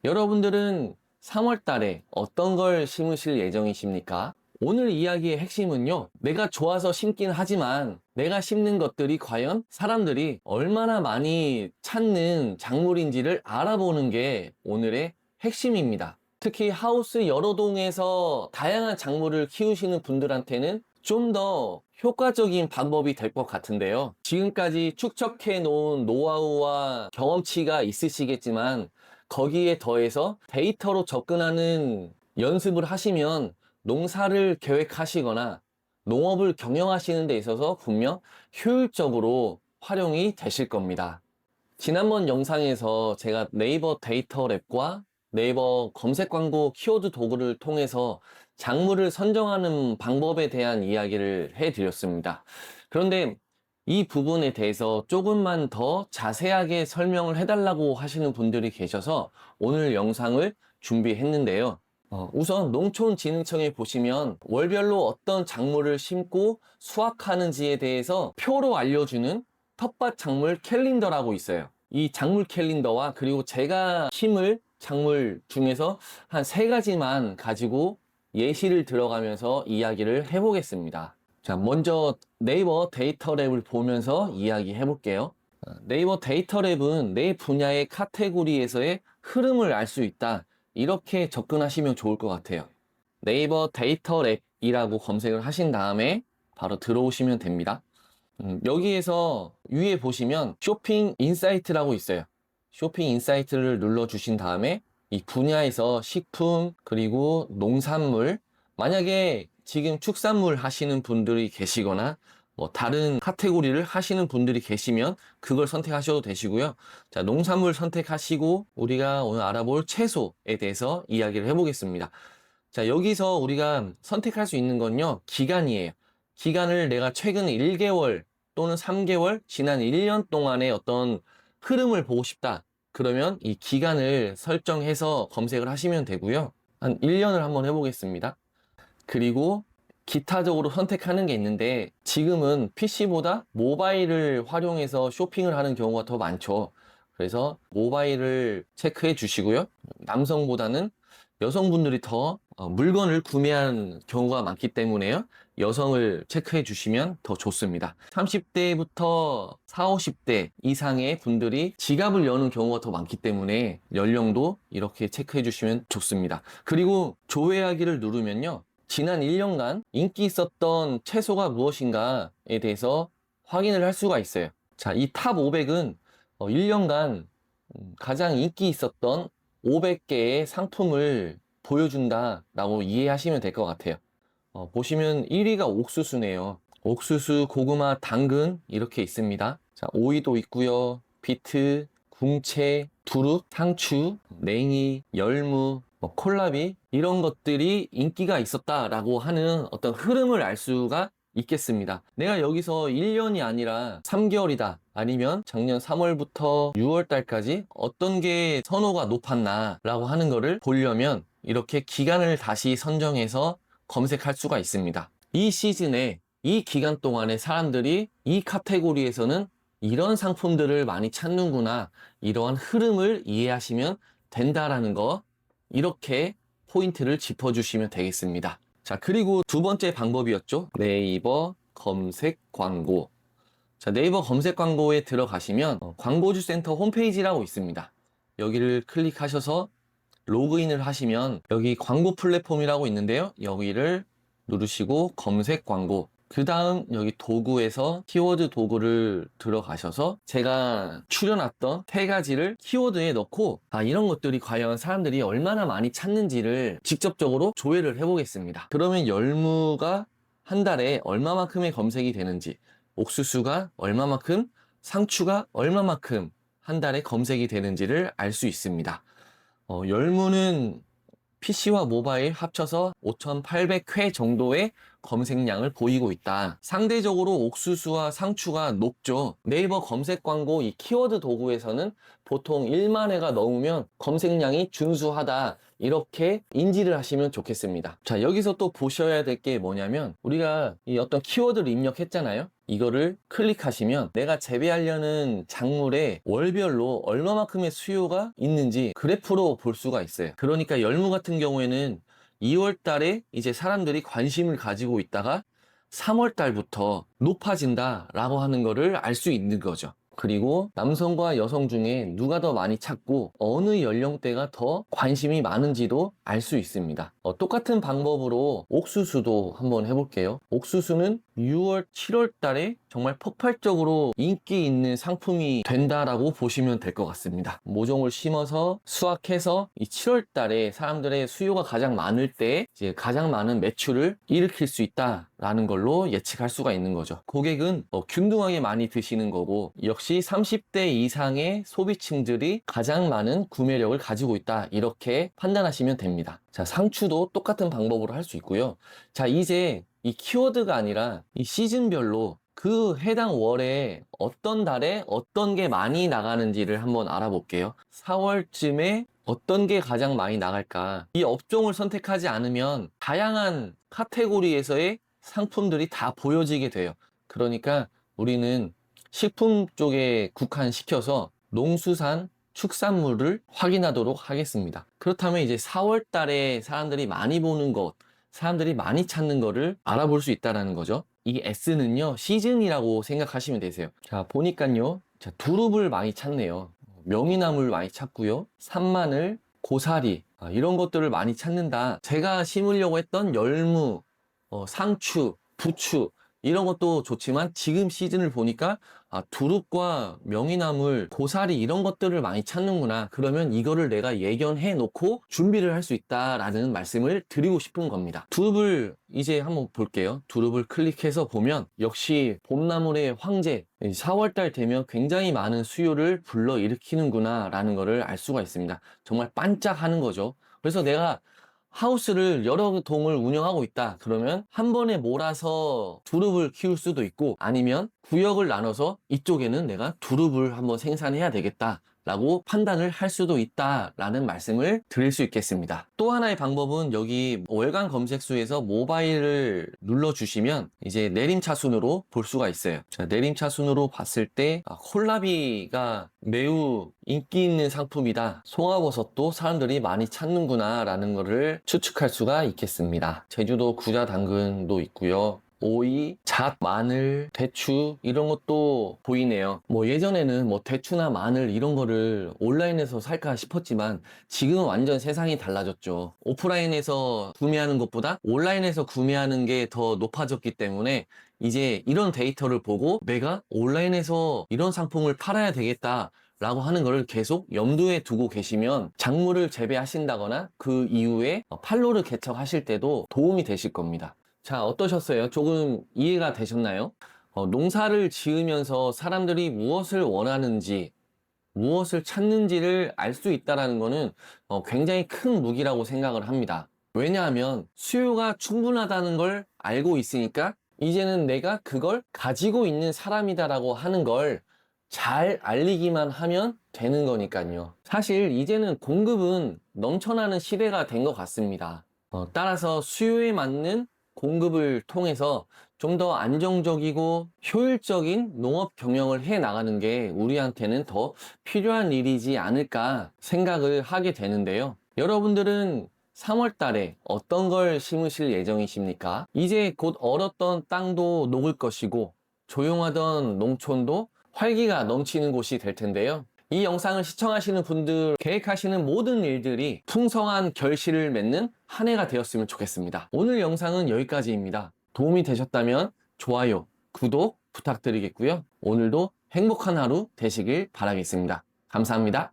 여러분들은 3월 달에 어떤 걸 심으실 예정이십니까? 오늘 이야기의 핵심은요, 내가 좋아서 심긴 하지만 내가 심는 것들이 과연 사람들이 얼마나 많이 찾는 작물인지를 알아보는 게 오늘의 핵심입니다. 특히 하우스 여러 동에서 다양한 작물을 키우시는 분들한테는 좀 더 효과적인 방법이 될 것 같은데요. 지금까지 축적해 놓은 노하우와 경험치가 있으시겠지만 거기에 더해서 데이터로 접근하는 연습을 하시면 농사를 계획하시거나 농업을 경영하시는 데 있어서 분명 효율적으로 활용이 되실 겁니다. 지난번 영상에서 제가 네이버 데이터 랩과 네이버 검색 광고 키워드 도구를 통해서 작물을 선정하는 방법에 대한 이야기를 해드렸습니다. 그런데 이 부분에 대해서 조금만 더 자세하게 설명을 해달라고 하시는 분들이 계셔서 오늘 영상을 준비했는데요. 우선 농촌진흥청에 보시면 월별로 어떤 작물을 심고 수확하는지에 대해서 표로 알려주는 텃밭 작물 캘린더라고 있어요. 이 작물 캘린더와 그리고 제가 심을 작물 중에서 한 3가지만 가지고 예시를 들어가면서 이야기를 해보겠습니다. 자, 먼저 네이버 데이터 랩을 보면서 이야기 해볼게요. 네이버 데이터 랩은 내 분야의 카테고리에서의 흐름을 알 수 있다. 이렇게 접근하시면 좋을 것 같아요. 네이버 데이터 랩이라고 검색을 하신 다음에 바로 들어오시면 됩니다. 여기에서 위에 보시면 쇼핑 인사이트라고 있어요. 쇼핑 인사이트를 눌러주신 다음에 이 분야에서 식품 그리고 농산물, 만약에 지금 축산물 하시는 분들이 계시거나 뭐 다른 카테고리를 하시는 분들이 계시면 그걸 선택하셔도 되시고요. 자, 농산물 선택하시고 우리가 오늘 알아볼 채소에 대해서 이야기를 해보겠습니다. 자, 여기서 우리가 선택할 수 있는 건요, 기간이에요. 기간을 내가 최근 1개월 또는 3개월, 지난 1년 동안의 어떤 흐름을 보고 싶다. 그러면 이 기간을 설정해서 검색을 하시면 되고요. 한 1년을 한번 해보겠습니다. 그리고 기타적으로 선택하는 게 있는데 지금은 PC보다 모바일을 활용해서 쇼핑을 하는 경우가 더 많죠. 그래서 모바일을 체크해 주시고요. 남성보다는 여성분들이 더 물건을 구매하는 경우가 많기 때문에요. 여성을 체크해 주시면 더 좋습니다. 30대부터 40, 50대 이상의 분들이 지갑을 여는 경우가 더 많기 때문에 연령도 이렇게 체크해 주시면 좋습니다. 그리고 조회하기를 누르면요. 지난 1년간 인기 있었던 채소가 무엇인가에 대해서 확인을 할 수가 있어요. 자, 이 탑 500은 1년간 가장 인기 있었던 500개의 상품을 보여준다라고 이해하시면 될 것 같아요. 보시면 1위가 옥수수네요. 옥수수, 고구마, 당근 이렇게 있습니다. 자, 오이도 있고요. 비트, 궁채, 두릅, 상추, 냉이, 열무, 콜라비 이런 것들이 인기가 있었다라고 하는 어떤 흐름을 알 수가 있겠습니다. 내가 여기서 1년이 아니라 3개월이다. 아니면 작년 3월부터 6월 달까지 어떤 게 선호가 높았나 라고 하는 거를 보려면 이렇게 기간을 다시 선정해서 검색할 수가 있습니다. 이 시즌에 이 기간 동안에 사람들이 이 카테고리에서는 이런 상품들을 많이 찾는구나, 이러한 흐름을 이해하시면 된다라는 거, 이렇게 포인트를 짚어주시면 되겠습니다. 자, 그리고 두 번째 방법이었죠. 네이버 검색 광고. 자, 네이버 검색 광고에 들어가시면 광고주 센터 홈페이지라고 있습니다. 여기를 클릭하셔서 로그인을 하시면 여기 광고 플랫폼이라고 있는데요. 여기를 누르시고 검색 광고, 그 다음 여기 도구에서 키워드 도구를 들어가셔서 제가 추려놨던 3가지를 키워드에 넣고 이런 것들이 과연 사람들이 얼마나 많이 찾는지를 직접적으로 조회를 해보겠습니다. 그러면 열무가 한 달에 얼마만큼의 검색이 되는지, 옥수수가 얼마만큼, 상추가 얼마만큼 한 달에 검색이 되는지를 알 수 있습니다. 열무는 PC와 모바일 합쳐서 5,800회 정도의 검색량을 보이고 있다. 상대적으로 옥수수와 상추가 높죠. 네이버 검색 광고 이 키워드 도구에서는 보통 1만 회가 넘으면 검색량이 준수하다, 이렇게 인지를 하시면 좋겠습니다. 자, 여기서 또 보셔야 될 게 뭐냐면 우리가 이 어떤 키워드를 입력했잖아요. 이거를 클릭하시면 내가 재배하려는 작물에 월별로 얼마만큼의 수요가 있는지 그래프로 볼 수가 있어요. 그러니까 열무 같은 경우에는 2월 달에 이제 사람들이 관심을 가지고 있다가 3월 달부터 높아진다라고 하는 거를 알 수 있는 거죠. 그리고 남성과 여성 중에 누가 더 많이 찾고 어느 연령대가 더 관심이 많은지도 알 수 있습니다. 똑같은 방법으로 옥수수도 한번 해볼게요. 옥수수는 6월, 7월 달에 정말 폭발적으로 인기 있는 상품이 된다라고 보시면 될 것 같습니다. 모종을 심어서 수확해서 이 7월 달에 사람들의 수요가 가장 많을 때 이제 가장 많은 매출을 일으킬 수 있다라는 걸로 예측할 수가 있는 거죠. 고객은 균등하게 많이 드시는 거고 역시 30대 이상의 소비층들이 가장 많은 구매력을 가지고 있다, 이렇게 판단하시면 됩니다. 자, 상추도 똑같은 방법으로 할 수 있고요. 자, 이제 이 키워드가 아니라 이 시즌별로 그 해당 월에 어떤 달에 어떤 게 많이 나가는지를 한번 알아볼게요. 4월쯤에 어떤 게 가장 많이 나갈까? 이 업종을 선택하지 않으면 다양한 카테고리에서의 상품들이 다 보여지게 돼요. 그러니까 우리는 식품 쪽에 국한시켜서 농수산, 축산물을 확인하도록 하겠습니다. 그렇다면 이제 4월 달에 사람들이 많이 보는 것, 사람들이 많이 찾는 거를 알아볼 수 있다는 거죠. 이 S는요, 시즌이라고 생각하시면 되세요. 자, 보니까요, 자, 두릅을 많이 찾네요. 명이나물 많이 찾고요. 산마늘, 고사리, 이런 것들을 많이 찾는다. 제가 심으려고 했던 열무, 상추, 부추, 이런 것도 좋지만 지금 시즌을 보니까 두릅과 명이나물, 고사리 이런 것들을 많이 찾는구나. 그러면 이거를 내가 예견해 놓고 준비를 할 수 있다라는 말씀을 드리고 싶은 겁니다. 두릅을 이제 한번 볼게요. 두릅을 클릭해서 보면 역시 봄나물의 황제, 4월달 되면 굉장히 많은 수요를 불러일으키는구나 라는 거를 알 수가 있습니다. 정말 반짝하는 거죠. 그래서 내가 하우스를 여러 동을 운영하고 있다. 그러면 한 번에 몰아서 두릅을 키울 수도 있고, 아니면 구역을 나눠서 이쪽에는 내가 두릅을 한번 생산해야 되겠다 라고 판단을 할 수도 있다라는 말씀을 드릴 수 있겠습니다. 또 하나의 방법은 여기 월간 검색수에서 모바일을 눌러주시면 이제 내림차순으로 볼 수가 있어요. 자, 내림차순으로 봤을 때 콜라비가 매우 인기 있는 상품이다. 송화버섯도 사람들이 많이 찾는구나 라는 거를 추측할 수가 있겠습니다. 제주도 구자 당근도 있고요. 오이, 잣, 마늘, 대추 이런 것도 보이네요. 예전에는 대추나 마늘 이런 거를 온라인에서 살까 싶었지만 지금은 완전 세상이 달라졌죠. 오프라인에서 구매하는 것보다 온라인에서 구매하는 게 더 높아졌기 때문에 이제 이런 데이터를 보고 내가 온라인에서 이런 상품을 팔아야 되겠다 라고 하는 거를 계속 염두에 두고 계시면 작물을 재배하신다거나 그 이후에 판로를 개척하실 때도 도움이 되실 겁니다. 자, 어떠셨어요? 조금 이해가 되셨나요? 농사를 지으면서 사람들이 무엇을 원하는지, 무엇을 찾는지를 알 수 있다는 것은 굉장히 큰 무기라고 생각을 합니다. 왜냐하면 수요가 충분하다는 걸 알고 있으니까 이제는 내가 그걸 가지고 있는 사람이다라고 하는 걸 잘 알리기만 하면 되는 거니까요. 사실 이제는 공급은 넘쳐나는 시대가 된 것 같습니다. 따라서 수요에 맞는 공급을 통해서 좀 더 안정적이고 효율적인 농업 경영을 해 나가는 게 우리한테는 더 필요한 일이지 않을까 생각을 하게 되는데요. 여러분들은 3월 달에 어떤 걸 심으실 예정이십니까? 이제 곧 얼었던 땅도 녹을 것이고 조용하던 농촌도 활기가 넘치는 곳이 될 텐데요. 이 영상을 시청하시는 분들, 계획하시는 모든 일들이 풍성한 결실을 맺는 한 해가 되었으면 좋겠습니다. 오늘 영상은 여기까지입니다. 도움이 되셨다면 좋아요, 구독 부탁드리겠고요. 오늘도 행복한 하루 되시길 바라겠습니다. 감사합니다.